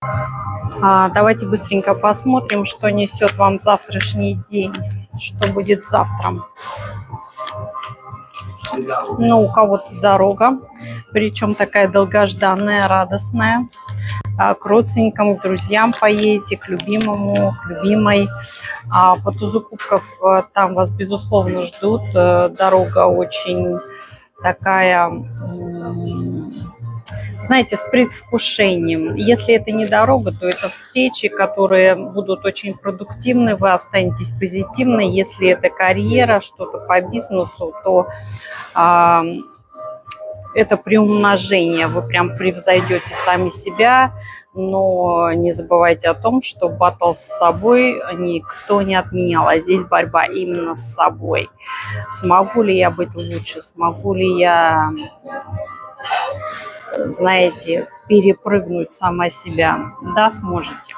Давайте быстренько посмотрим, что несет вам завтрашний день, что будет завтра. Ну, у кого-то дорога, причем такая долгожданная, радостная. К родственникам, к друзьям поедете, к любимому, к любимой. По тузу кубков там вас, безусловно, ждут. Дорога очень такая, знаете, с предвкушением. Если это не дорога, то это встречи, которые будут очень продуктивны, вы останетесь позитивны. Если это карьера, что-то по бизнесу, то это приумножение, вы прям превзойдете сами себя, но не забывайте о том, что баттл с собой никто не отменял, а здесь борьба именно с собой. Смогу ли я быть лучше, смогу ли я, знаете, перепрыгнуть сама себя? Да, сможете.